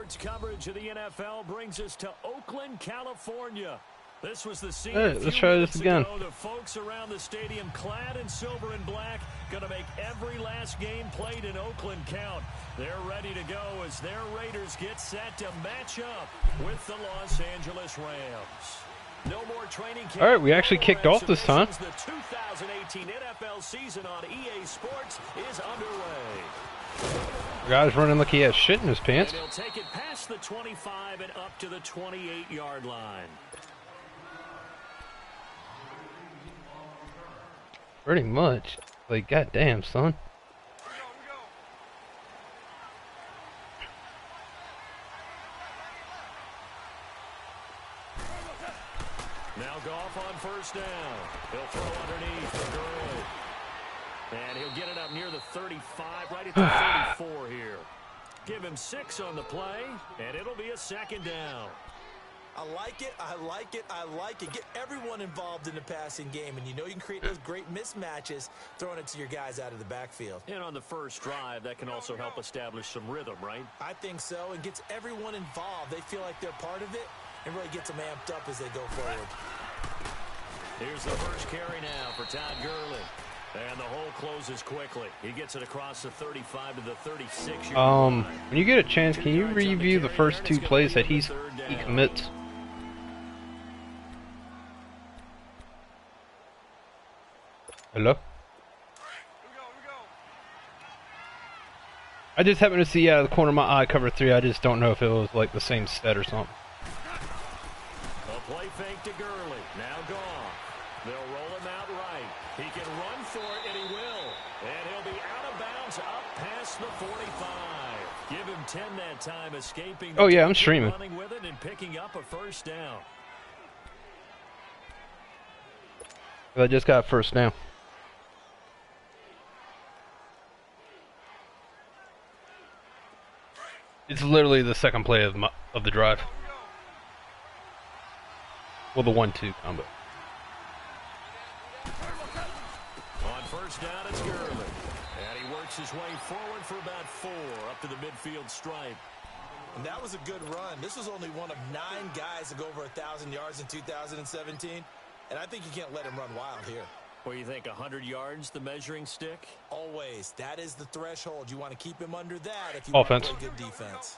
Sports coverage of the NFL brings us to Oakland, California. This was the scene. Hey, let's try this again. The folks around the stadium clad in silver and black going to make every last game played in Oakland count. They're ready to go as their Raiders get set to match up with the Los Angeles Rams. No more training camp. All right, we actually kicked off this time. The 2018 NFL season on EA Sports is underway. The guy's running like he has shit in his pants. And he'll take it past the 25 and up to the 28-yard line. Pretty much. Like, goddamn, son. Now Goff on first down. He'll throw underneath for Gurley. And he'll get it up near the 35, right at the 34 here. Give him 6 on the play, and it'll be a second down. I like it, I like it, I like it. Get everyone involved in the passing game, and you know you can create those great mismatches throwing it to your guys out of the backfield. And on the first drive, that can also help establish some rhythm, right? I think so, and gets everyone involved. They feel like they're part of it, and really gets them amped up as they go forward. Here's the first carry now for Todd Gurley. And the hole closes quickly. He gets it across the 35 to the 36. When you get a chance, can you review the first 2 plays that he commits? Hello? I just happened to see out of the corner of my eye cover 3. I just don't know if it was like the same set or something. A play fake to Gurley. Now Goff. They'll roll him out right. He can run for it, and he will. And he'll be out of bounds up past the 45. Give him 10 that time, escaping. Oh yeah, I'm streaming. Running with it and picking up a first down. I just got first down. It's literally the second play of the drive. Well, the 1-2 combo. On first down, it's Gurley. And he works his way forward for about 4 up to the midfield stripe. And that was a good run. This was only one of 9 guys to go over 1,000 yards in 2017. And I think you can't let him run wild here. What do you think, 100 yards, the measuring stick? Always. That is the threshold. You want to keep him under that if you Offense. want to play good defense.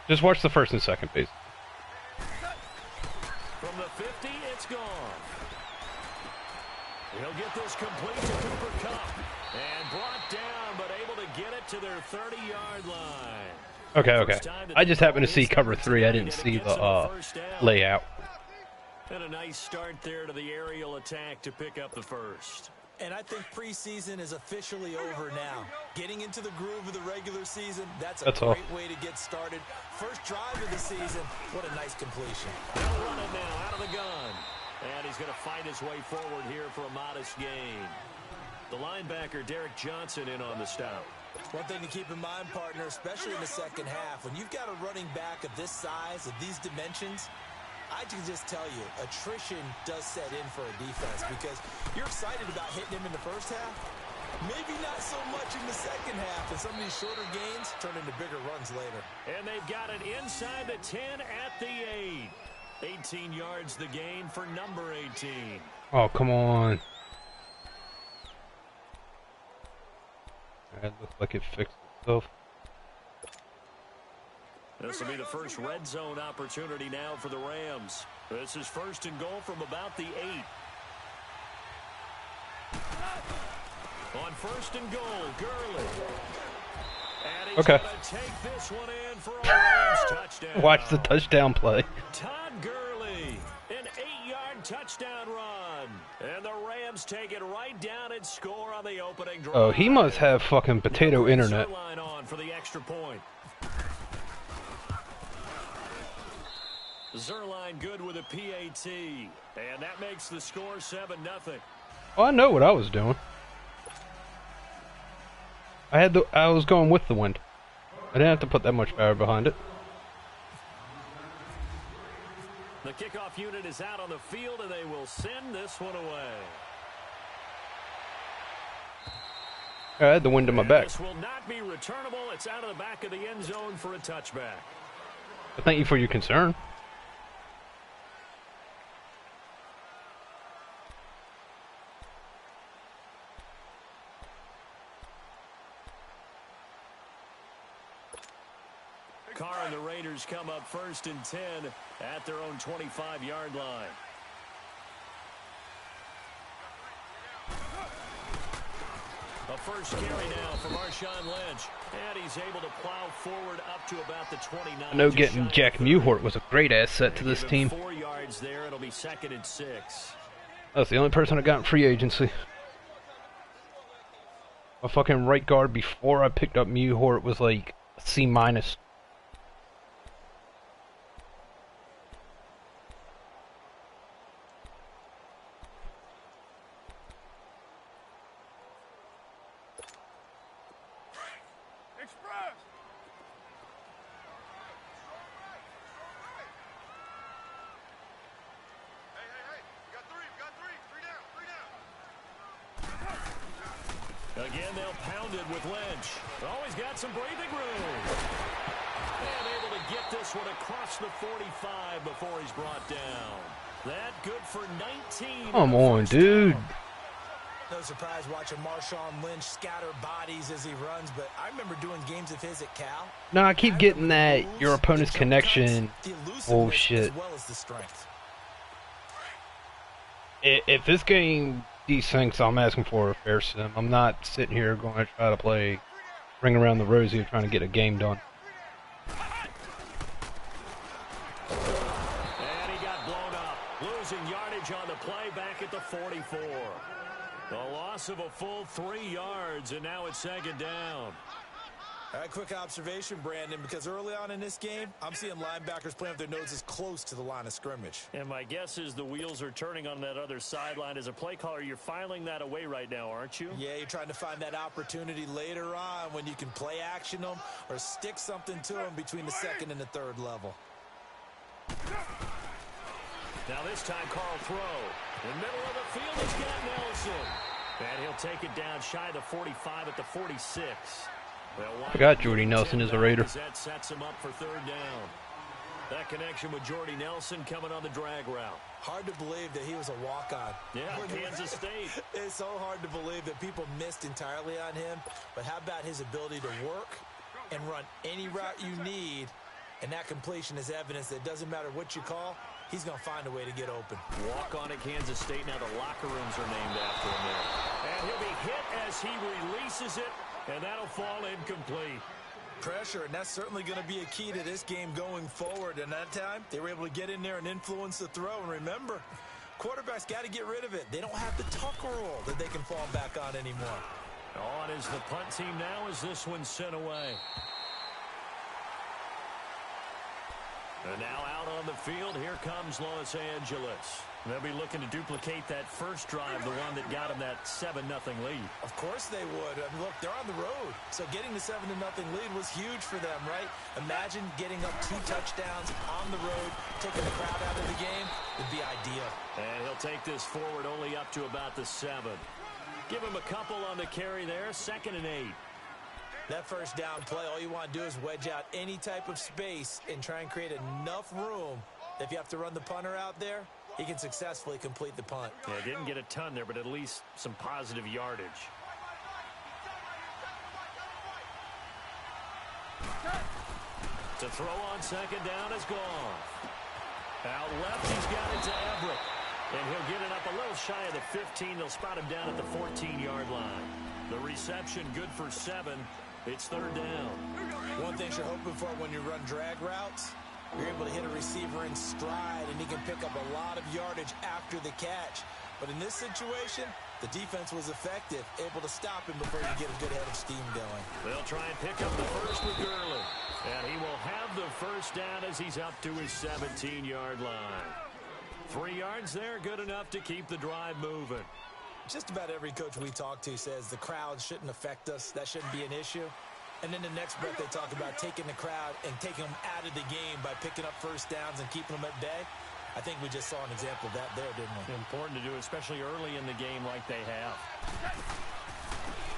Just watch the first and second, please. From the 50, it's gone. He'll get this complete to Cooper Kupp. And brought down, but able to get it to their 30-yard line. Okay. I just happened to see cover 3. I didn't see the layout. And a nice start there to the aerial attack to pick up the first. And I think preseason is officially over now. Getting into the groove of the regular season, that's a great way to get started. First drive of the season, what a nice completion. They'll run it now out of the gun. And he's going to fight his way forward here for a modest gain. The linebacker, Derek Johnson, in on the stop. One thing to keep in mind, partner, especially in the second half, when you've got a running back of this size, of these dimensions, I can just tell you, attrition does set in for a defense because you're excited about hitting him in the first half. Maybe not so much in the second half, and some of these shorter gains turn into bigger runs later. And they've got it inside the 10 at the 8. 18 yards the gain for number 18. Oh, come on. It looks like it fixed itself. This will be the first red zone opportunity now for the Rams. This is first and goal from about the 8. On first and goal, Gurley. And he's okay. Gonna take this one in for a Rams touchdown. Watch the touchdown play. Todd Gurley, an 8-yard touchdown run. And the Rams take it right down and score on the opening drive. Oh, he must have fucking potato internet. Line on for the extra point. Zerline good with a PAT, and that makes the score 7-0. Oh, I know what I was doing. I was going with the wind. I didn't have to put that much power behind it. The kickoff unit is out on the field, and they will send this one away. I had the wind in my back. This will not be returnable. It's out of the back of the end zone for a touchback. But thank you for your concern. Carr and the Raiders come up 1st and 10 at their own 25-yard line. A first carry now for Marshawn Lynch, and he's able to plow forward up to about the 29. I know getting Jack Mewhort was a great asset to this team. 4 yards there. It'll be 2nd and 6. That's the only person I got in free agency. My fucking right guard before I picked up Mewhort was like a C-. Again, they'll pound it with Lynch. Always got some breathing room. And able to get this one across the 45 before he's brought down. That good for 19. Come on, dude. No surprise watching Marshawn Lynch scatter bodies as he runs, but I remember doing games of his at Cal. No, I keep getting that your opponent's connection bullshit. As well as the strength. If this game desyncs, I'm asking for a fair sim. I'm not sitting here going to try to play Ring Around the Rosie trying to get a game done. And he got blown up. Losing yardage on the play back at the 44. A loss of a full 3 yards, and now it's 2nd down. All right, quick observation, Brandon, because early on in this game, I'm seeing linebackers playing with their noses close to the line of scrimmage. And my guess is the wheels are turning on that other sideline. As a play caller, you're filing that away right now, aren't you? Yeah, you're trying to find that opportunity later on when you can play action them or stick something to them between the 2nd and the 3rd level. Now this time, Carl throw. In the middle of the field, he's got Nelson. And he'll take it down shy of the 45 at the 46. I forgot Jordy Nelson is a Raider. That sets him up for 3rd down. That connection with Jordy Nelson coming on the drag route. Hard to believe that he was a walk-on. Yeah, Kansas State. It's so hard to believe that people missed entirely on him. But how about his ability to work and run any route you need? And that completion is evidence that it doesn't matter what you call, he's going to find a way to get open. Walk on at Kansas State. Now the locker rooms are named after him there. And he'll be hit as he releases it. And that'll fall incomplete. Pressure, and that's certainly going to be a key to this game going forward. And that time, they were able to get in there and influence the throw. And remember, quarterbacks got to get rid of it. They don't have the tuck rule that they can fall back on anymore. On is the punt team now as this one's sent away. And now out on the field, here comes Los Angeles. They'll be looking to duplicate that first drive, the one that got them that 7-0 lead. Of course they would. I mean, look, they're on the road. So getting the 7-0 lead was huge for them, right? Imagine getting up 2 touchdowns on the road, taking the crowd out of the game would be ideal. And he'll take this forward only up to about the 7. Give him a couple on the carry there, 2nd and 8. That first down play, all you want to do is wedge out any type of space and try and create enough room that if you have to run the punter out there, he can successfully complete the punt. Yeah, didn't get a ton there, but at least some positive yardage. To throw on 2nd down is gone. Out left, he's got it to Everett. And he'll get it up a little shy of the 15. They'll spot him down at the 14-yard line. The reception good for 7. It's 3rd down. One thing you're hoping for when you run drag routes, you're able to hit a receiver in stride, and he can pick up a lot of yardage after the catch. But in this situation, the defense was effective, able to stop him before you get a good head of steam going. They'll try and pick up the first with Gurley. And he will have the first down as he's up to his 17-yard line. 3 yards there, good enough to keep the drive moving. Just about every coach we talk to says the crowd shouldn't affect us. That shouldn't be an issue. And then the next breath they talk about taking the crowd and taking them out of the game by picking up first downs and keeping them at bay. I think we just saw an example of that there, didn't we? Important to do, especially early in the game like they have.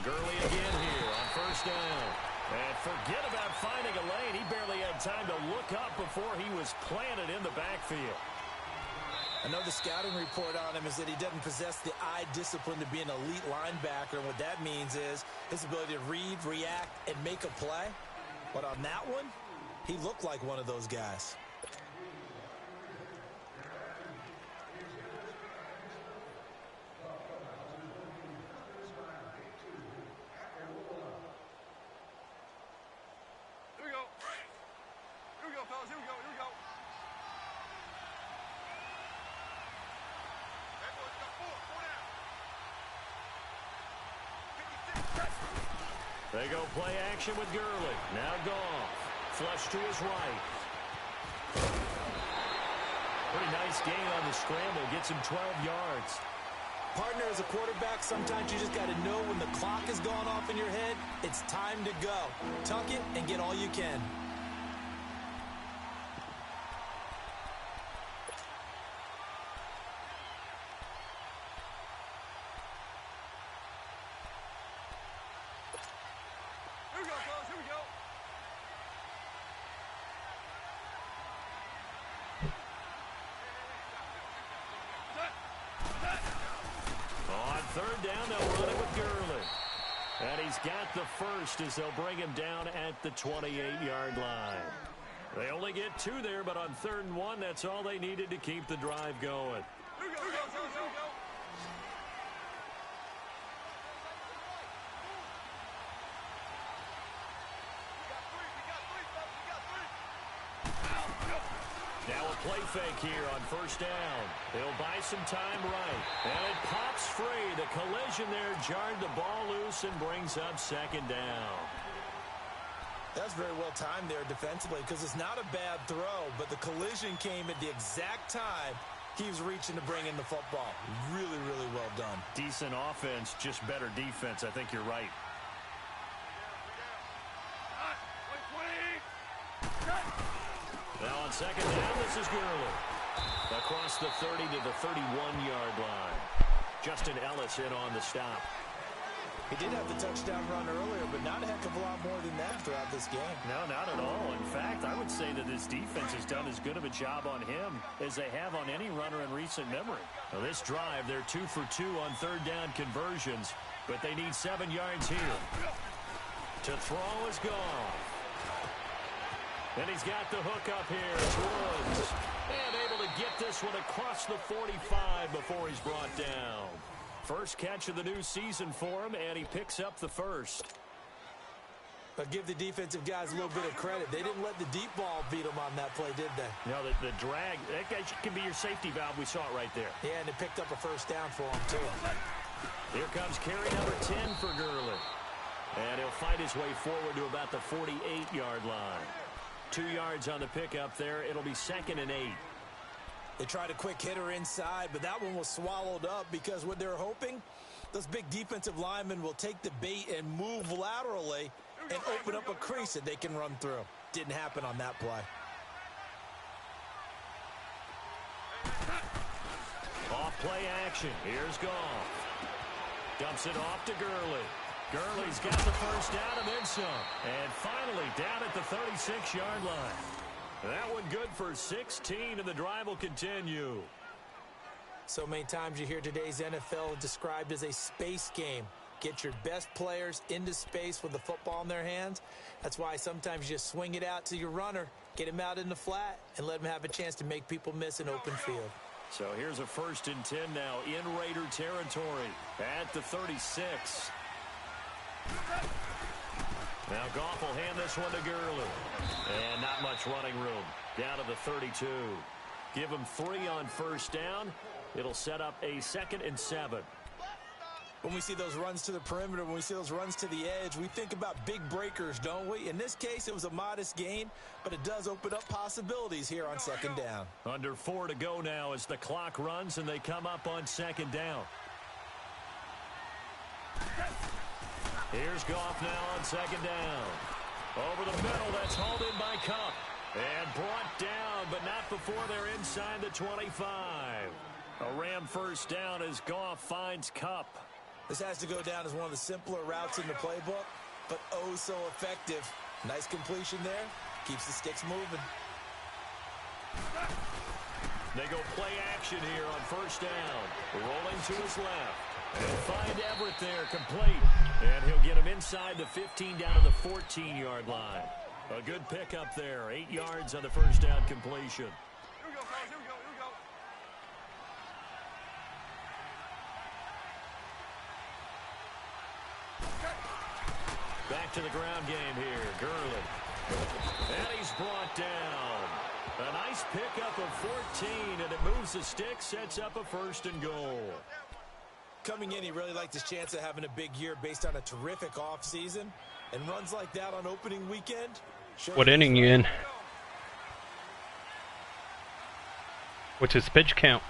Gurley again here on first down. And forget about finding a lane. He barely had time to look up before he was planted in the backfield. I know the scouting report on him is that he doesn't possess the eye discipline to be an elite linebacker. And what that means is his ability to read, react, and make a play. But on that one, he looked like one of those guys. They go play action with Gurley. Now Goff. Flush to his right. Pretty nice gain on the scramble. Gets him 12 yards. Partner, as a quarterback, sometimes you just got to know when the clock is going off in your head, it's time to go. Tuck it and get all you can. Third down, they'll run it with Gurley. And he's got the first as they'll bring him down at the 28-yard line. They only get 2 there, but on 3rd and 1, that's all they needed to keep the drive going. Now a play fake here on first down. They'll buy some time right. And it pops free. The collision there jarred the ball loose and brings up 2nd down. That's very well timed there defensively because it's not a bad throw, but the collision came at the exact time he was reaching to bring in the football. Really, really well done. Decent offense, just better defense. I think you're right. Now on 2nd down, this is Gurley. Across the 30 to the 31-yard line. Justin Ellis in on the stop. He did have the touchdown run earlier, but not a heck of a lot more than that throughout this game. No, not at all. In fact, I would say that this defense has done as good of a job on him as they have on any runner in recent memory. Now, this drive, they're 2 for 2 on 3rd down conversions, but they need 7 yards here. To throw is Goff. And he's got the hook up here. It's Woods. And able to get this one across the 45 before he's brought down. First catch of the new season for him, and he picks up the first. But give the defensive guys a little bit of credit. They didn't let the deep ball beat them on that play, did they? No, the drag, that guy can be your safety valve. We saw it right there. Yeah, and it picked up a first down for him, too. Here comes carry number 10 for Gurley. And he'll fight his way forward to about the 48-yard line. 2 yards on the pickup there. It'll be 2nd and 8. They tried a quick hitter inside, but that one was swallowed up because what they're hoping, those big defensive linemen will take the bait and move laterally and open up a crease that they can run through. Didn't happen on that play. Off play action. Here's Goff. Dumps it off to Gurley. Gurley's got the first down and then some. And finally down at the 36-yard line. That one good for 16, and the drive will continue. So many times you hear today's NFL described as a space game. Get your best players into space with the football in their hands. That's why sometimes you just swing it out to your runner, get him out in the flat, and let him have a chance to make people miss an open field. So here's a 1st and 10 now in Raider territory at the 36. Now Goff will hand this one to Gurley. And not much running room. Down to the 32. Give him 3 on first down. It'll set up a 2nd and 7. When we see those runs to the perimeter, when we see those runs to the edge, we think about big breakers, don't we? In this case, it was a modest gain, but it does open up possibilities here on 2nd down. Under 4 to go now as the clock runs and they come up on 2nd down. Here's Goff now on 2nd down. Over the middle, that's hauled in by Kupp. And brought down, but not before they're inside the 25. A Ram first down as Goff finds Kupp. This has to go down as one of the simpler routes in the playbook, but oh so effective. Nice completion there. Keeps the sticks moving. They go play action here on first down. Rolling to his left. And find Everett there, complete. And he'll get him inside the 15 down to the 14-yard line. A good pickup there. 8 yards on the first down completion. Here we go, guys. Here we go. Here we go. Back to the ground game here. Gurley. And he's brought down. A nice pickup of 14, and it moves the stick, sets up a first and goal. Coming in, he really liked his chance of having a big year based on a terrific offseason. And runs like that on opening weekend. What inning you in? What's his pitch count?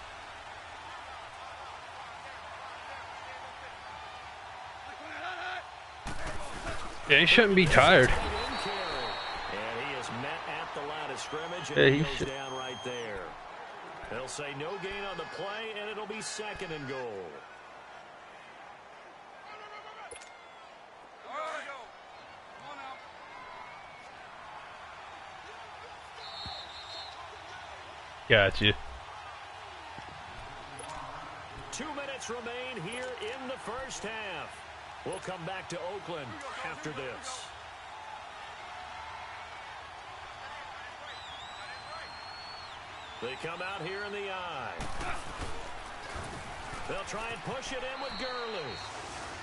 Yeah, he shouldn't be tired. And he is met at the line of scrimmage, and he goes down right there. They'll say no gain on the play, and it'll be second and goal. Got you. 2 minutes remain here in the first half. We'll come back to Oakland after this. They come out here in the eye. They'll try and push it in with Gurley.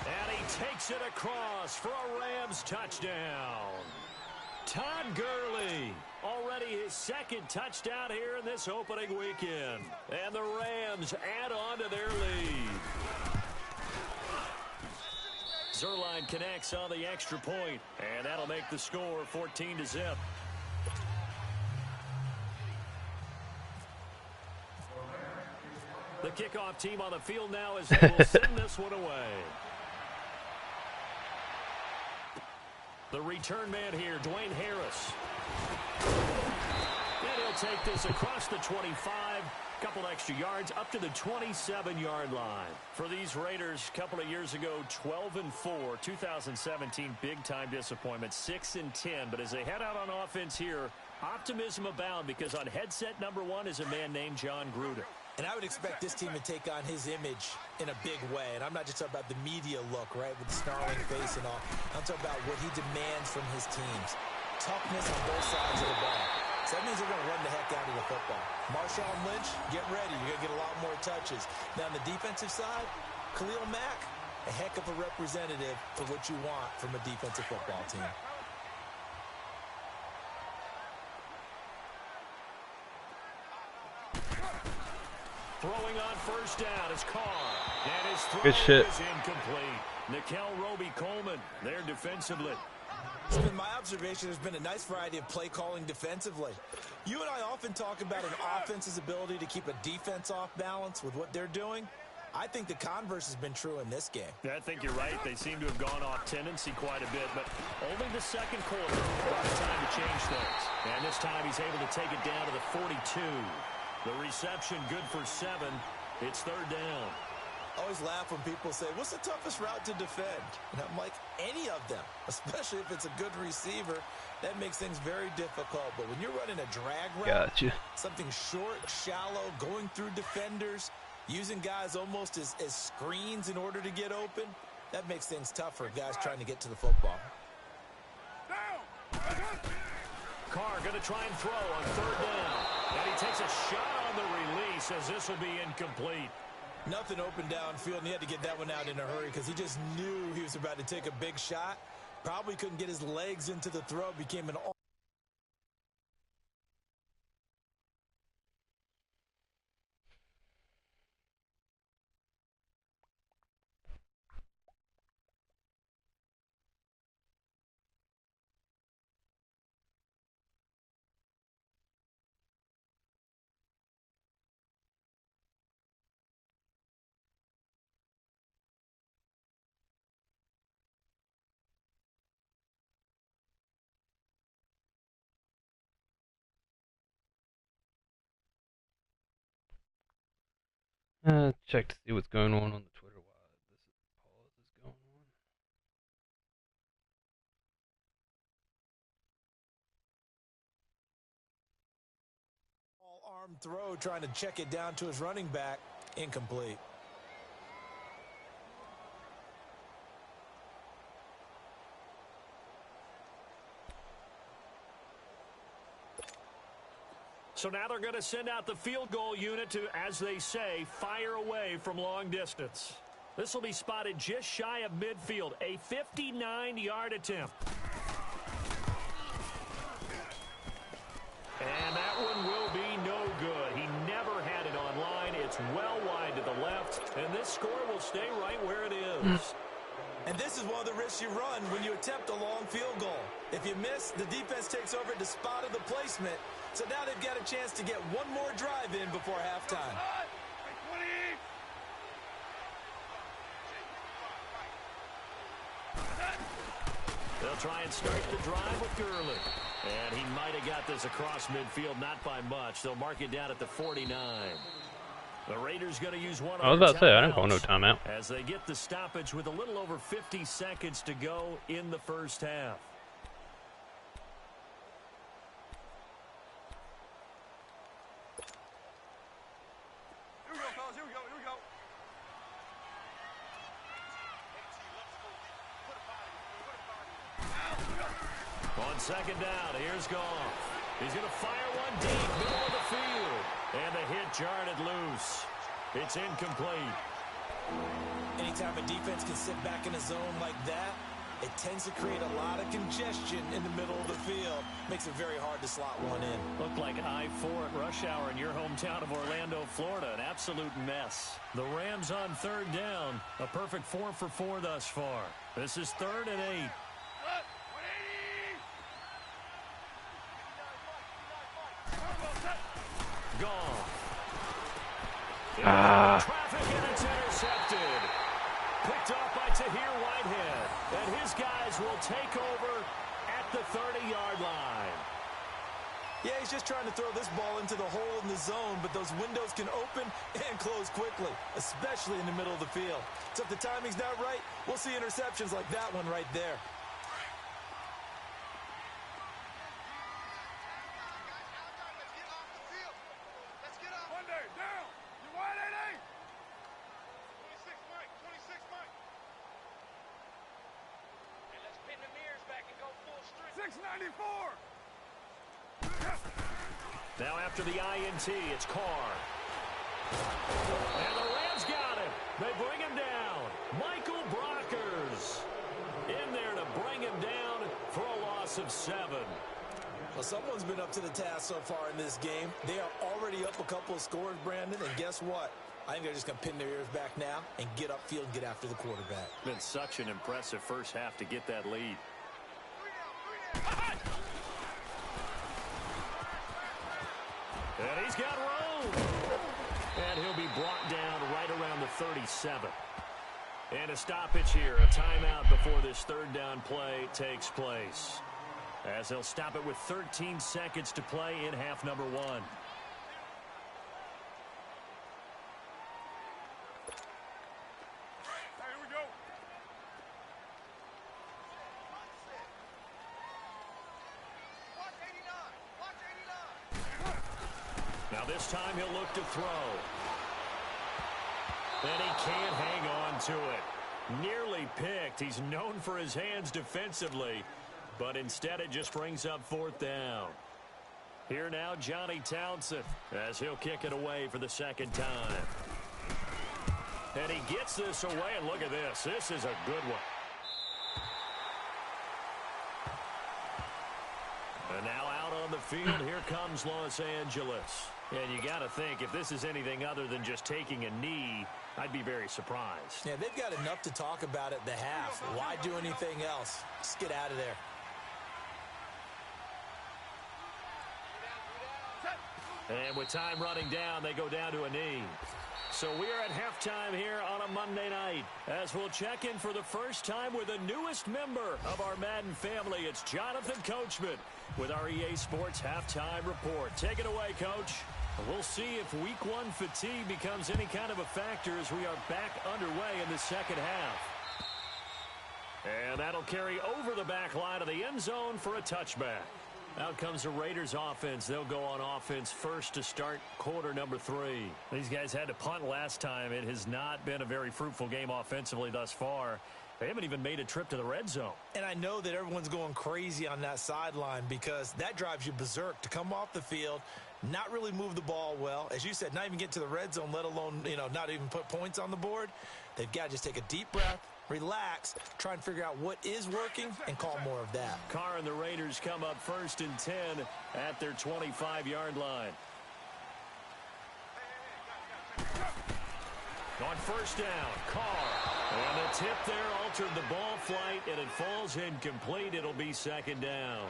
And he takes it across for a Rams touchdown. Todd Gurley, already his second touchdown here in this opening weekend. And the Rams add on to their lead. Zerline connects on the extra point, and that'll make the score 14-0. The kickoff team on the field now as they will send this one away. The return man here, Dwayne Harris. And he'll take this across the 25. Couple extra yards up to the 27-yard line. For these Raiders, a couple of years ago, 12-4. 2017, big-time disappointment, 6-10. But as they head out on offense here, optimism abound because on headset number 1 is a man named John Gruden. And I would expect this team to take on his image in a big way. And I'm not just talking about the media look, right, with the snarling face and all. I'm talking about what he demands from his teams. Toughness on both sides of the ball. So that means they're going to run the heck out of the football. Marshawn Lynch, get ready. You're going to get a lot more touches. Now, on the defensive side, Khalil Mack, a heck of a representative for what you want from a defensive football team. Throwing on first down is Carr. And his throw Good shit. is incomplete. Nickel Roby-Coleman there defensively. It's been my observation there's been a nice variety of play calling defensively. You and I often talk about an offense's ability to keep a defense off balance with what they're doing. I think the converse has been true in this game. I think you're right. They seem to have gone off tendency quite a bit, but only the second quarter brought time to change things. And this time he's able to take it down to the 42. The reception good for 7. It's third down. I always laugh when people say, what's the toughest route to defend? And I'm like, any of them, especially if it's a good receiver. That makes things very difficult. But when you're running a drag route, Gotcha. something short, shallow, going through defenders, using guys almost as screens in order to get open, that makes things tough for guys trying to get to the football. Carr going to try and throw on third down. And he takes a shot on the release as this will be incomplete. Nothing open downfield, and he had to get that one out in a hurry because he just knew he was about to take a big shot. Probably couldn't get his legs into the throw. Became an all. Check to see what's going on the Twitter while this is paused. arm throw, trying to check it down to his running back. Incomplete. So now they're going to send out the field goal unit to, as they say, fire away from long distance. This will be spotted just shy of midfield, a 59-yard attempt. And that one will be no good. He never had it on line. It's well wide to the left, and this score will stay right where it is. And this is one of the risks you run when you attempt a long field goal. If you miss, the defense takes over at the spot of the placement. So now they've got a chance to get one more drive in before halftime. They'll try and start the drive with Gurley. And he might have got this across midfield, not by much. They'll mark it down at the 49. The Raiders going to use one of I was about to say, I didn't call no timeout. as they get the stoppage with a little over 50 seconds to go in the first half. Here we go, fellas. Here we go. Here we go. On second down, here's Goff. He's going to fire one deep, middle of the field. And the hit jarred it loose. It's incomplete. Anytime a defense can sit back in a zone like that, it tends to create a lot of congestion in the middle of the field. Makes it very hard to slot one in. Looked like I-4 at rush hour in your hometown of Orlando, Florida. An absolute mess. The Rams on third down. A perfect 4 for 4 thus far. This is 3rd and 8. Gone. Traffic, and it's intercepted. Picked off by Tahir Whitehead. And his guys will take over at the 30-yard line. Yeah, he's just trying to throw this ball into the hole in the zone, but those windows can open and close quickly, especially in the middle of the field. So if the timing's not right, we'll see interceptions like that one right there. Monday, down. You wide, 8-8. 26, Mike. 26, Mike. And let's pin the mirrors back and go full strength. 694. Now after the INT, it's Carr. And the Rams got him. They bring him down. Michael Brockers in there to bring him down for a loss of 7. Well, someone's been up to the task so far in this game. They are already up a couple of scores, Brandon, and guess what? I think they're just going to pin their ears back now and get upfield and get after the quarterback. Been such an impressive first half to get that lead. And he's got room. And he'll be brought down right around the 37. And a stoppage here, a timeout before this third down play takes place. As they'll stop it with 13 seconds to play in half number 1. Here we go. Watch 89. Watch 89. Now this time he'll look to throw. And he can't hang on to it. Nearly picked. He's known for his hands defensively. But instead it just brings up 4th down. Here now Johnny Townsend as he'll kick it away for the second time. And he gets this away, and look at this. This is a good one. And now out on the field, here comes Los Angeles. And you got to think, if this is anything other than just taking a knee, I'd be very surprised. Yeah, they've got enough to talk about at the half. Why do anything else? Just get out of there. And with time running down, they go down to a knee. So we are at halftime here on a Monday night as we'll check in for the first time with the newest member of our Madden family. It's Jonathan Coachman with our EA Sports Halftime Report. Take it away, Coach. We'll see if Week 1 fatigue becomes any kind of a factor as we are back underway in the second half. And that'll carry over the back line of the end zone for a touchback. Out comes the Raiders offense. They'll go on offense first to start quarter number 3. These guys had to punt last time. It has not been a very fruitful game offensively thus far. They haven't even made a trip to the red zone. And I know that everyone's going crazy on that sideline because that drives you berserk to come off the field, not really move the ball well. As you said, not even get to the red zone, let alone, not even put points on the board. They've got to just take a deep breath, relax, try and figure out what is working, and call more of that. Carr and the Raiders come up 1st and 10 at their 25-yard line. On 1st down, Carr. And the tip there altered the ball flight, and it falls incomplete. It'll be 2nd down.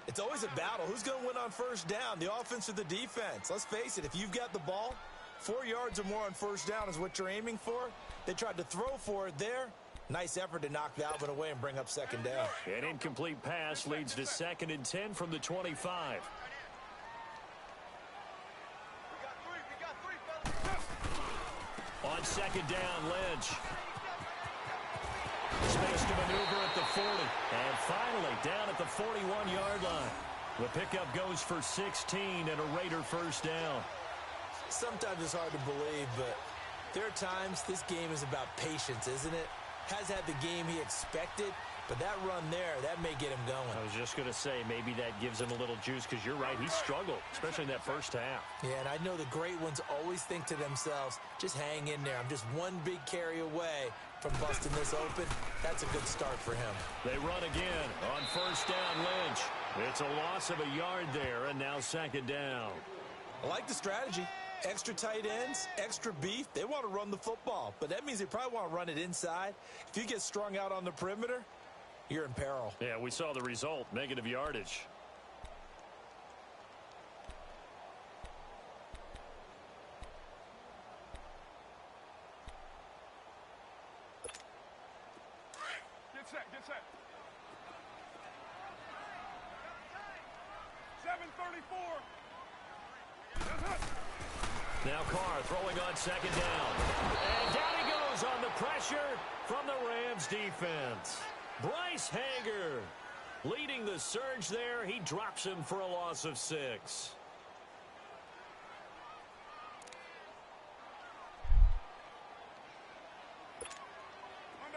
It's always a battle. Who's going to win on 1st down, the offense or the defense? Let's face it, if you've got the ball, 4 yards or more on 1st down is what you're aiming for. They tried to throw for it there. Nice effort to knock Alvin away and bring up 2nd down. An incomplete pass leads to 2nd and 10 from the 25. On 2nd down, Lynch. Space to maneuver at the 40. And finally, down at the 41-yard line. The pickup goes for 16 and a Raider 1st down. Sometimes it's hard to believe, but there are times this game is about patience, isn't it? Has had the game he expected, but that run there, that may get him going. I was just going to say, maybe that gives him a little juice, because you're right, he struggled, especially in that 1st half. Yeah, and I know the great ones always think to themselves, just hang in there. I'm just one big carry away from busting this open. That's a good start for him. They run again on 1st down, Lynch. It's a loss of a yard there, and now 2nd down. I like the strategy. Extra tight ends, extra beef. They want to run the football, but that means they probably want to run it inside. If you get strung out on the perimeter, you're in peril. Yeah, we saw the result, negative yardage. Get set. 7:34. Now Carr throwing on 2nd down. And down he goes on the pressure from the Rams defense. Bryce Hager leading the surge there. He drops him for a loss of 6.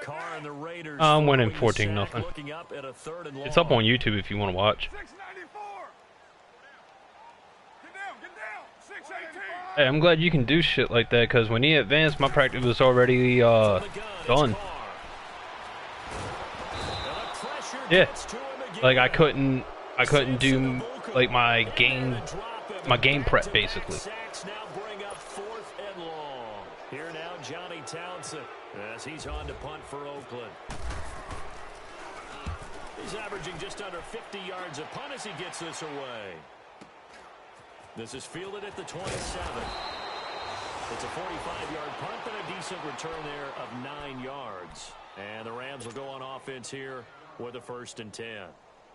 Carr and the Raiders. I'm winning 14-0. Looking up at a 3rd and long. It's up on YouTube if you want to watch. 694. Get down. 618. Hey, I'm glad you can do shit like that, because when he advanced, my practice was already done. Yeah, like I couldn't do like my game prep basically. Now bring up 4th and long. Here now, Johnny Townsend as he's on to punt for Oakland. He's averaging just under 50 yards a punt as he gets this away. This is fielded at the 27. It's a 45-yard punt, but a decent return there of 9 yards. And the Rams will go on offense here with a 1st and 10.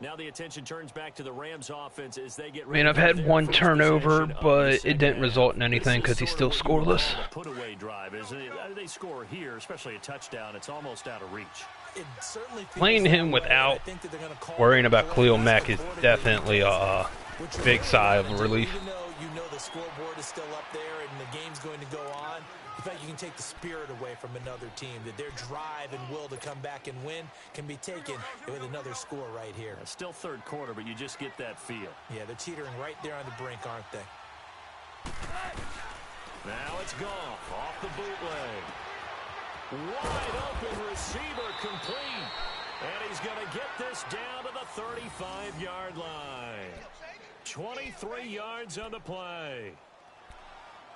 Now the attention turns back to the Rams offense as they get ready. I mean, I've had one turnover, but it didn't result in anything because he's still scoreless. Put-away drive is they score here, especially a touchdown. It's almost out of reach. Playing him without worrying about Khalil Mack is definitely a big sigh of relief. Even though you know the scoreboard is still up there and the game's going to go on, in fact, you can take the spirit away from another team, that their drive and will to come back and win can be taken with another score right here. Still 3rd quarter, but you just get that feel. Yeah, they're teetering right there on the brink, aren't they? Now it's Goff off the bootleg. Wide open receiver complete. And he's going to get this down to the 35-yard line. 23 yards on the play.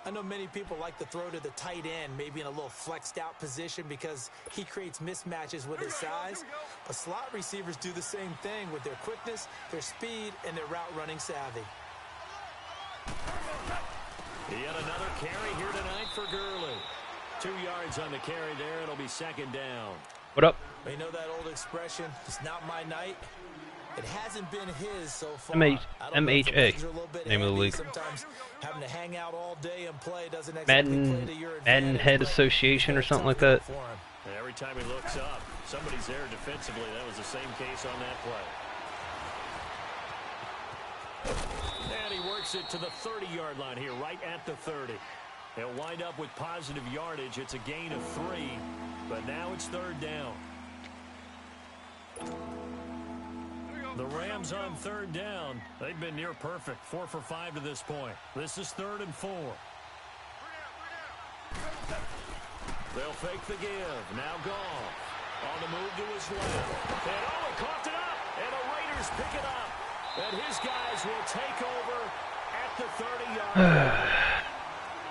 I know many people like to throw to the tight end, maybe in a little flexed out position because he creates mismatches with his size. But slot receivers do the same thing with their quickness, their speed, and their route running savvy. Yet another carry here tonight for Gurley. 2 yards on the carry there. It'll be 2nd down. What up? You know that old expression, it's not my night. It hasn't been his so far. MHA, name of the league. Sometimes having to hang out all day and play doesn't Madden Head Association or something like that. Every time he looks up, somebody's there defensively. That was the same case on that play. And he works it to the 30-yard line here, right at the 30. They'll wind up with positive yardage. It's a gain of 3, but now it's 3rd down. The Rams on 3rd down. They've been near perfect, 4 for 5 to this point. This is 3rd and 4. They'll fake the give. Now Goff on the move to his left. And he coughed it up. And the Raiders pick it up. And his guys will take over at the 30-yard line.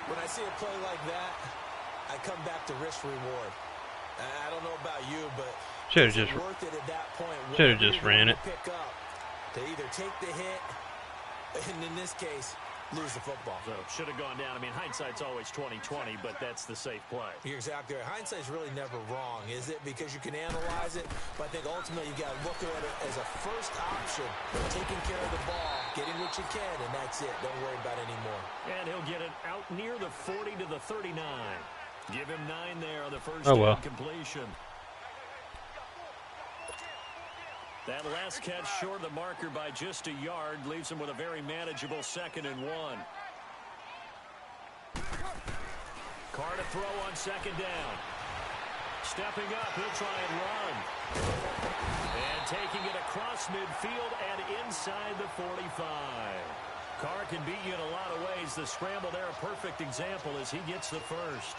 When I see a play like that, I come back to risk reward. I don't know about you, but should have just worth it at that point. Should have just ran it. Pick up to either take the hit, and in this case, lose the football. So should have gone down. I mean, hindsight's always 20/20, but that's the safe play. You're exactly right. Hindsight's really never wrong, is it? Because you can analyze it, but I think ultimately you got to look at it as a first option. Taking care of the ball, getting what you can, and that's it. Don't worry about it anymore. And he'll get it out near the 40 to the 39. Give him 9 there on the first completion. That last catch short of the marker by just a yard leaves him with a very manageable 2nd and 1. Carr to throw on 2nd down. Stepping up, he'll try and run. And taking it across midfield and inside the 45. Carr can beat you in a lot of ways. The scramble there, a perfect example as he gets the first.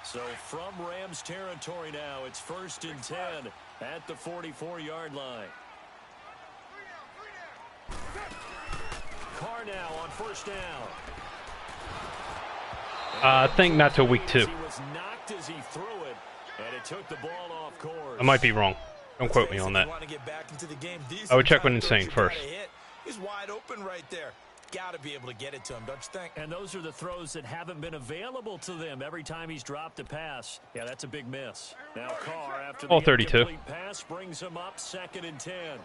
So from Rams territory now, it's 1st and 10 at the 44-yard line. Carr now on 1st down. I think not till week 2. He was knocked as he threw it, and it took the ball off course. I might be wrong. Don't quote me on that. I would check with Insane first. He's wide open right there. Got to be able to get it to him, don't you think? And those are the throws that haven't been available to them every time he's dropped a pass. Yeah, that's a big miss. Now Carr, after the 32. incomplete pass, brings him up 2nd and 10.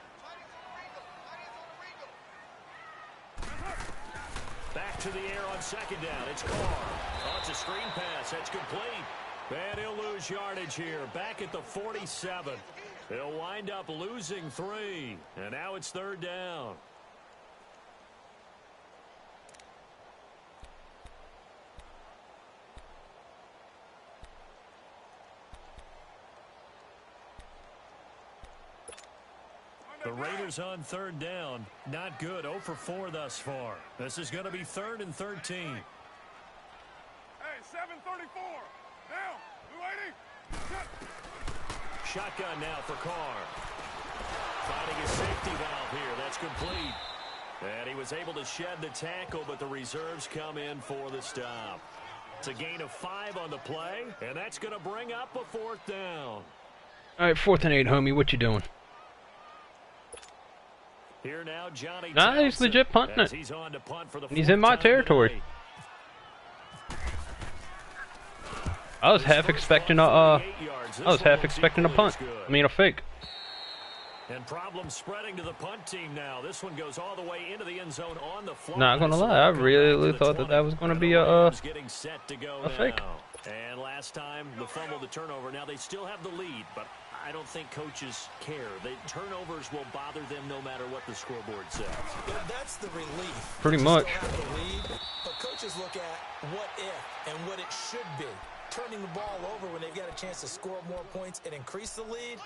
Back to the air on 2nd down. It's Carr. Oh, it's a screen pass. That's complete. And he'll lose yardage here. Back at the 47. He'll wind up losing 3. And now it's 3rd down. The Raiders on 3rd down. Not good. 0 for 4 thus far. This is going to be 3rd and 13. Hey, 734. Down. 280. Shotgun now for Carr. Finding a safety valve here. That's complete. And he was able to shed the tackle, but the reserves come in for the stop. It's a gain of 5 on the play, and that's going to bring up a 4th down. All right, 4th and 8, homie. What you doing? Here now, Johnny Nah, he's legit punting it. He's on to punt for the He's in my territory. I was half expecting a punt. I mean a fake. And problems spreading to the punt team now. This one goes all the way into the end zone on the fly. Not gonna lie, I really thought that was gonna be a fake. And last time, the fumble, the turnover. Now they still have the lead, but I don't think coaches care. The turnovers will bother them no matter what the scoreboard says. Yeah, that's the relief. Pretty much. Still have the lead, but coaches look at what if and what it should be. Turning the ball over when they've got a chance to score more points and increase the lead,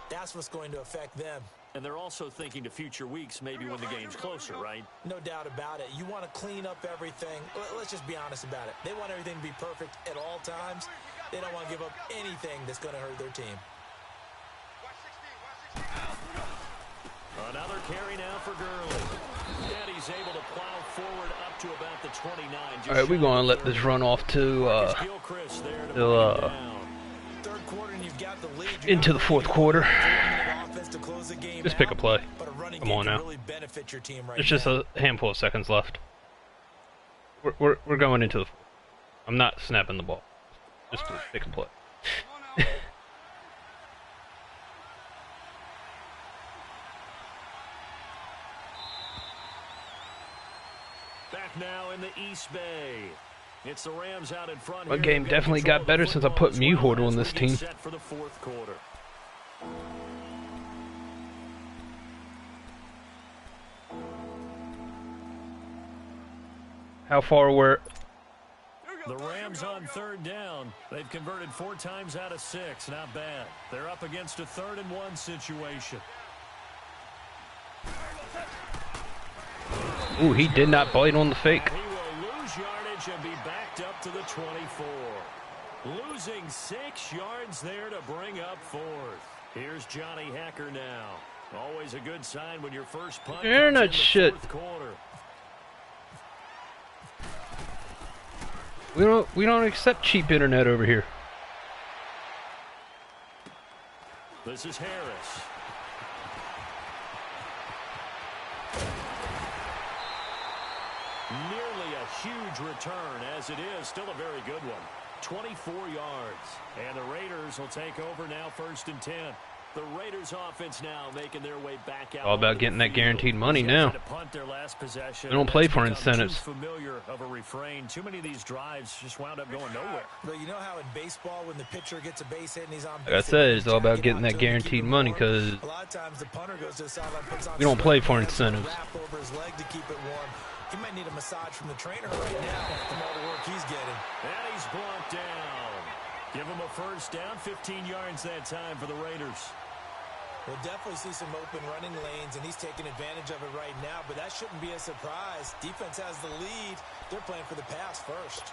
that's what's going to affect them. And they're also thinking to future weeks, maybe when the game's closer, right? No doubt about it. You want to clean up everything. Let's just be honest about it. They want everything to be perfect at all times. They don't want to give up anything that's going to hurt their team. Another carry now for Gurley. And he's able to plow forward up to about the 29. All right, we're going to let this run off to into the 4th quarter. Just pick a play. Come on now. There's just a handful of seconds left. We're going into the 4th. I'm not snapping the ball. Just to pick a play. Back now in the East Bay. It's the Rams out in front. My game definitely got better since I put Mewhorter on this team. Set for the fourth quarter. How far were... The Rams on third down. They've converted 4 times out of 6. Not bad. They're up against a 3rd-and-1 situation. Ooh, he did not bite on the fake. He will lose yardage and be backed up to the 24. Losing 6 yards there to bring up 4th. Here's Johnny Hacker now. Always a good sign when your first punt comes in the shit. 4th quarter. We don't accept cheap internet over here. This is Harris. Nearly a huge return, as it is still a very good one. 24 yards. And the Raiders will take over now 1st and 10. The Raiders offense now making their way back out. All about getting that guaranteed money now. They don't play for incentives. Familiar of a refrain. Too many of these drives just wound up going nowhere. But you know how in baseball when the pitcher gets a base hit and he's on base, Like I said, it's all about getting that guaranteed money because a lot of times the punter goes to the sideline, puts on we don't play for incentives. wrap over his leg to keep it warm. He might need a massage from the trainer right now from all the work he's getting. And he's blocked down. Give him a first down, 15 yards that time for the Raiders. We'll definitely see some open running lanes, and he's taking advantage of it right now, but that shouldn't be a surprise. Defense has the lead. They're playing for the pass first.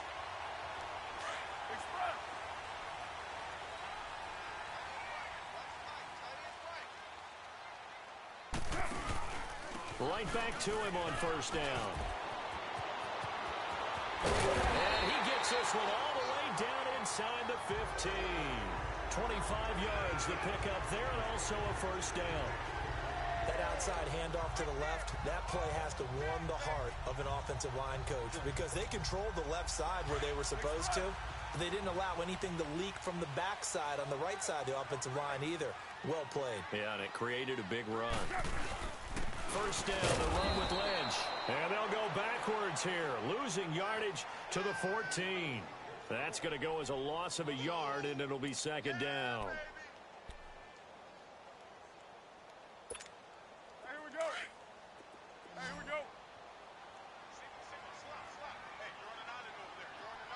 Right back to him on first down. And he gets this one all the way down inside the 15. 25 yards to pick up there, and also a first down. That outside handoff to the left, that play has to warm the heart of an offensive line coach because they controlled the left side where they were supposed to, but they didn't allow anything to leak from the backside on the right side of the offensive line either. Well played. Yeah, and it created a big run. First down, the run with Lynch. And they'll go backwards here, losing yardage to the 14. That's going to go as a loss of a yard, and it'll be 2nd down. Here we go. Here we go. Slap. Hey, you're on an island over there. You're on an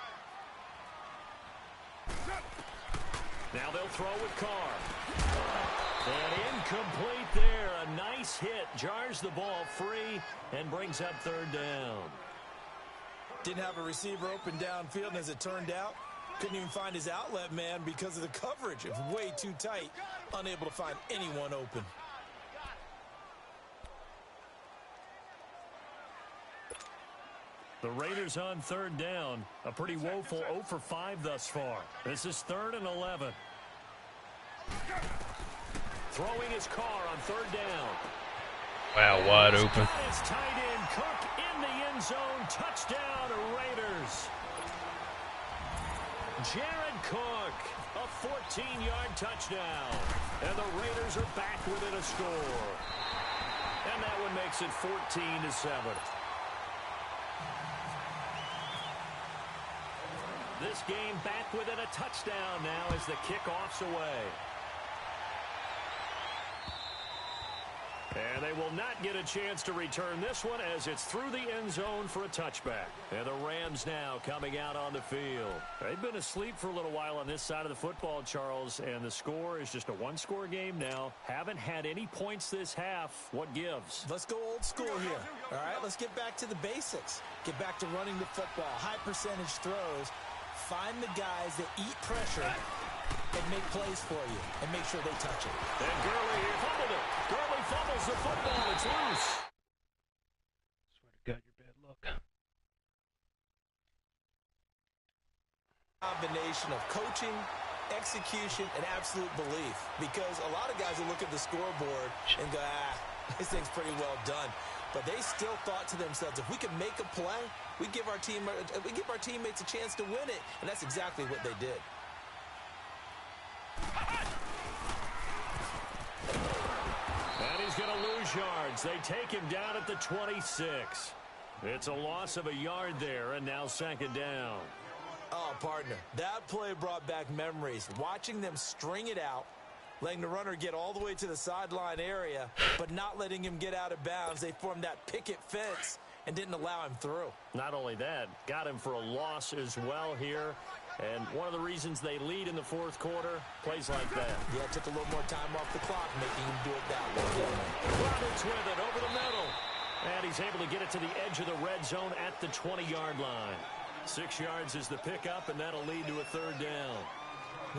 island. Now they'll throw with Carr. And incomplete there. A nice hit. Jars the ball free and brings up 3rd down. Didn't have a receiver open downfield, and as it turned out, couldn't even find his outlet man because of the coverage. It was way too tight, unable to find anyone open. The Raiders on 3rd down. A pretty woeful 0 for 5 thus far. This is 3rd and 11. Throwing his Carr on 3rd down. Wow, wide open. It's tight end. Cook in the end zone. Touchdown, Raiders. Jared Cook, a 14-yard touchdown. And the Raiders are back within a score. And that one makes it 14-7. This game back within a touchdown now as the kickoff's away. And they will not get a chance to return this one as it's through the end zone for a touchback. And the Rams now coming out on the field. They've been asleep for a little while on this side of the football, Charles, and the score is just a one-score game now. Haven't had any points this half. What gives? Let's go old school here. All right, let's get back to the basics. Get back to running the football, high percentage throws. Find the guys that eat pressure and make plays for you and make sure they touch it. And Gurley here fumbled it. Gurley fumbles the football. It's loose. Swear to God, you're bad luck. Combination of coaching, execution, and absolute belief. Because a lot of guys will look at the scoreboard and go, this thing's pretty well done. But they still thought to themselves, if we can make a play, we give our teammates a chance to win it. And that's exactly what they did. And he's going to lose yards. They take him down at the 26. It's a loss of a yard there, and now second down. Oh, partner, that play brought back memories. Watching them string it out, letting the runner get all the way to the sideline area, but not letting him get out of bounds. They formed that picket fence and didn't allow him through. Not only that, got him for a loss as well here. And one of the reasons they lead in the fourth quarter, plays like that. Yeah, it took a little more time off the clock, making him do it that way. Roberts with it over the middle. And he's able to get it to the edge of the red zone at the 20-yard line. 6 yards is the pickup, and that'll lead to a third down.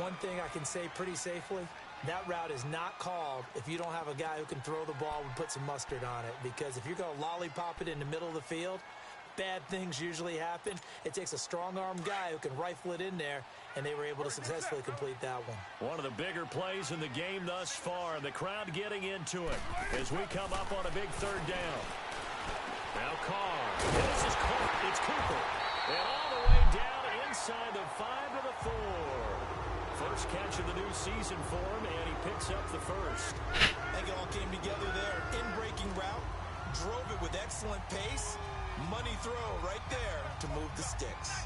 One thing I can say pretty safely, that route is not called if you don't have a guy who can throw the ball and put some mustard on it. Because if you're going to lollipop it in the middle of the field, bad things usually happen. It takes a strong-arm guy who can rifle it in there, and they were able to successfully complete that one. One of the bigger plays in the game thus far. The crowd getting into it as we come up on a big third down. Now Carr. And this is caught. It's Cooper. And all the way down inside the 5 to the 4. First catch of the new season for him, and he picks up the first. I think it all came together there. In-breaking route. Drove it with excellent pace. Money throw right there to move the sticks.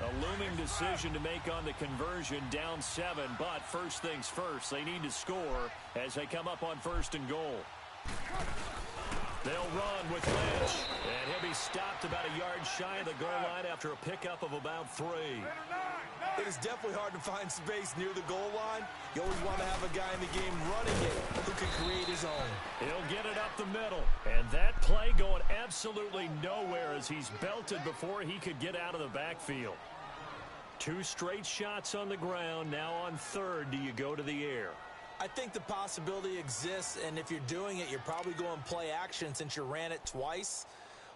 A looming decision to make on the conversion, down 7, but first things first, they need to score as they come up on 1st and goal. They'll run with Lynch, and he'll be stopped about a yard shy of the goal line after a pickup of about 3. It is definitely hard to find space near the goal line. You always want to have a guy in the game running it who can create his own. He'll get it up the middle, and that play going absolutely nowhere as he's belted before he could get out of the backfield. 2 straight shots on the ground. Now on 3rd, do you go to the air? I think the possibility exists, and if you're doing it, you're probably going play action since you ran it twice.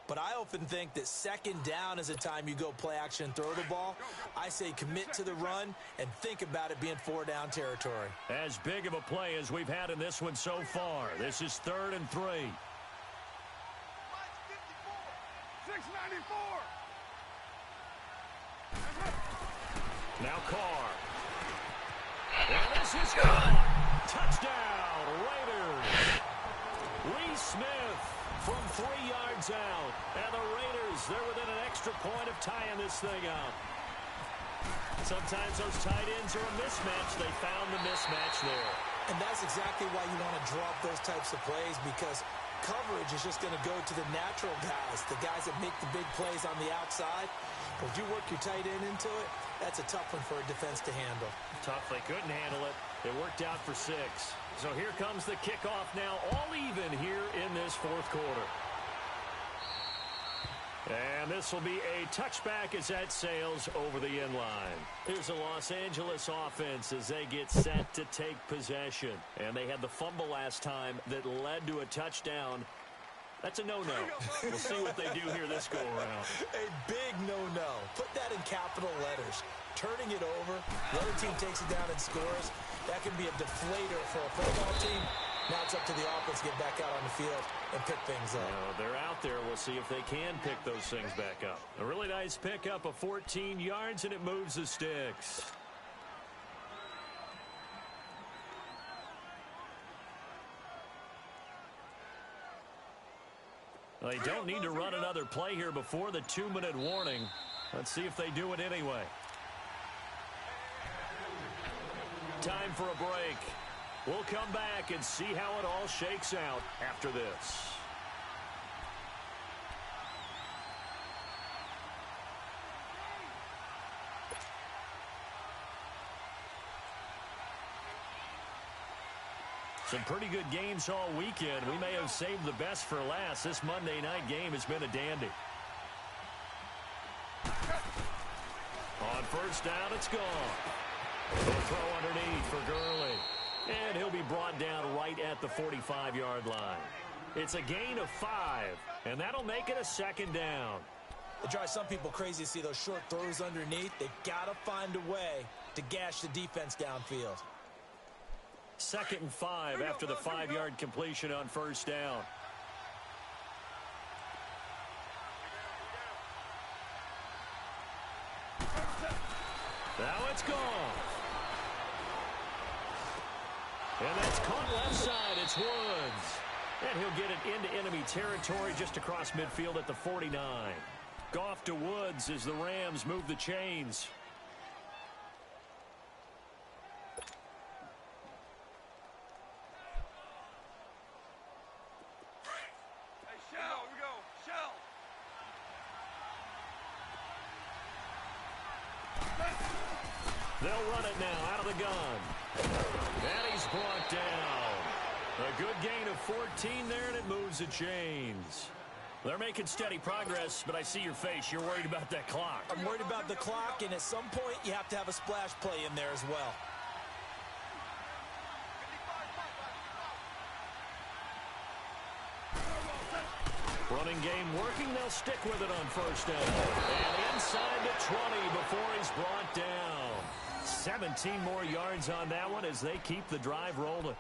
But I often think that 2nd down is a time you go play action and throw the ball. I say commit to the run and think about it being 4-down territory. As big of a play as we've had in this one so far. This is 3rd and 3. 694. Now Carr. And this is caught. Touchdown, Raiders. Lee Smith from 3 yards out. And the Raiders, they're within an extra point of tying this thing up. Sometimes those tight ends are a mismatch. They found the mismatch there. And that's exactly why you want to drop those types of plays, because coverage is just going to go to the natural guys, the guys that make the big plays on the outside. But if you work your tight end into it, that's a tough one for a defense to handle. Tough. They couldn't handle it. It worked out for 6. So here comes the kickoff now, all even here in this 4th quarter. And this will be a touchback as that sails over the end line. Here's a Los Angeles offense as they get set to take possession. And they had the fumble last time that led to a touchdown. That's a no-no. We'll see what they do here this go-around. A big no-no. Put that in capital letters. Turning it over, the other team takes it down and scores. That can be a deflator for a football team. Now it's up to the offense to get back out on the field and pick things up. They're out there. We'll see if they can pick those things back up. A really nice pickup of 14 yards, and it moves the sticks. They don't need to run another play here before the 2-minute warning. Let's see if they do it anyway. Time for a break. We'll come back and see how it all shakes out after this. Some pretty good games all weekend. We may have saved the best for last. This Monday night game has been a dandy. On 1st down, it's gone. The throw underneath for Gurley. And he'll be brought down right at the 45-yard line. It's a gain of 5, and that'll make it a 2nd down. It drives some people crazy to see those short throws underneath. They've got to find a way to gash the defense downfield. 2nd and 5 after the 5-yard completion on 1st down. Now it's gone. And that's caught left side. It's Woods. And he'll get it into enemy territory just across midfield at the 49. Goff to Woods as the Rams move the chains. Hey, Shell, here we go. Shell. They'll run it now out of the gun. And he's brought down. A good gain of 14 there, and it moves the chains. They're making steady progress, but I see your face. You're worried about that clock. I'm worried about the clock, and at some point, you have to have a splash play in there as well. Running game working. They'll stick with it on first down. And inside the 20 before he's brought down. 17 more yards on that one as they keep the drive rolling.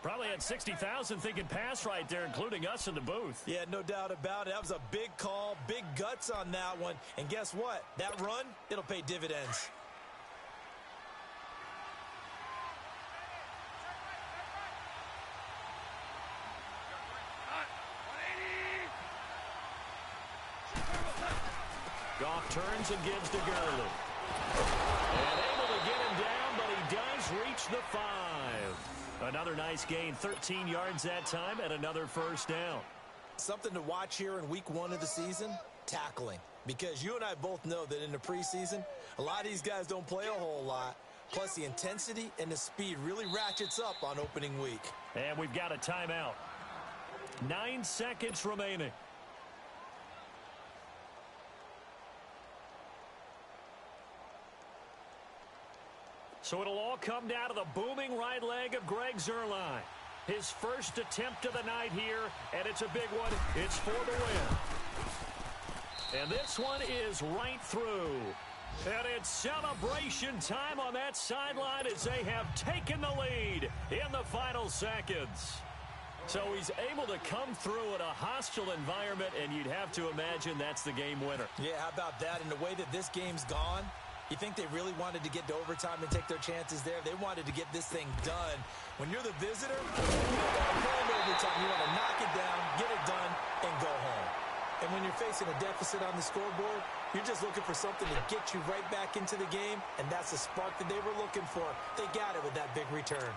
Probably had 60,000 thinking pass right there, including us in the booth. Yeah, no doubt about it. That was a big call, big guts on that one. And guess what? That run, it'll pay dividends. Goff turns and gives to Gurley. And able to get him down, but he does reach the 5. Another nice gain, 13 yards that time, and another first down. Something to watch here in week 1 of the season, tackling. Because you and I both know that in the preseason, a lot of these guys don't play a whole lot. Plus, the intensity and the speed really ratchets up on opening week. And we've got a timeout. 9 seconds remaining. So it'll all come down to the booming right leg of Greg Zuerlein. His first attempt of the night here, and it's a big one. It's for the win. And this one is right through. And it's celebration time on that sideline as they have taken the lead in the final seconds. So he's able to come through in a hostile environment, and you'd have to imagine that's the game winner. Yeah, how about that? And the way that this game's gone, you think they really wanted to get to overtime and take their chances there? They wanted to get this thing done. When you're the visitor, you don't want to play in overtime. You want to knock it down, get it done, and go home. And when you're facing a deficit on the scoreboard, you're just looking for something to get you right back into the game, and that's the spark that they were looking for. They got it with that big return.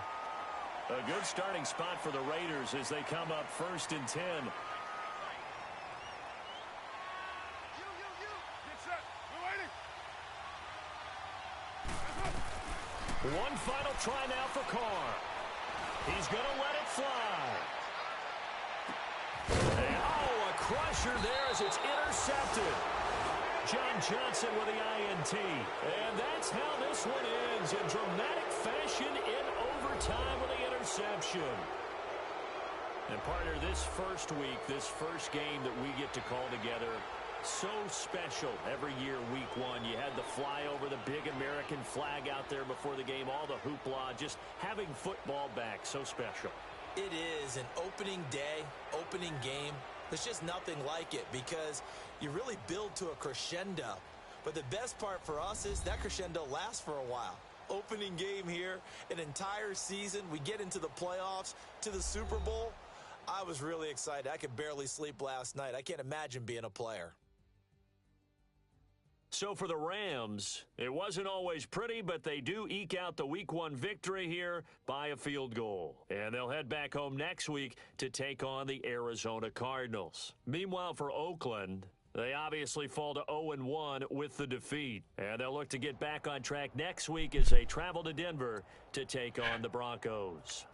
A good starting spot for the Raiders as they come up 1st and 10. Get set. We're waiting. One final try now for Carr. He's going to let it fly. And, a crusher there as it's intercepted. John Johnson with the INT. And that's how this one ends in dramatic fashion in overtime with the interception. And partner, this first week, this first game that we get to call together, so special every year, week 1. You had the flyover, the big American flag out there before the game, all the hoopla, just having football back, so special. It is an opening day, opening game. There's just nothing like it because you really build to a crescendo. But the best part for us is that crescendo lasts for a while. Opening game here, an entire season. We get into the playoffs, to the Super Bowl. I was really excited. I could barely sleep last night. I can't imagine being a player. So for the Rams, it wasn't always pretty, but they do eke out the Week 1 victory here by a field goal. And they'll head back home next week to take on the Arizona Cardinals. Meanwhile, for Oakland, they obviously fall to 0-1 with the defeat. And they'll look to get back on track next week as they travel to Denver to take on the Broncos.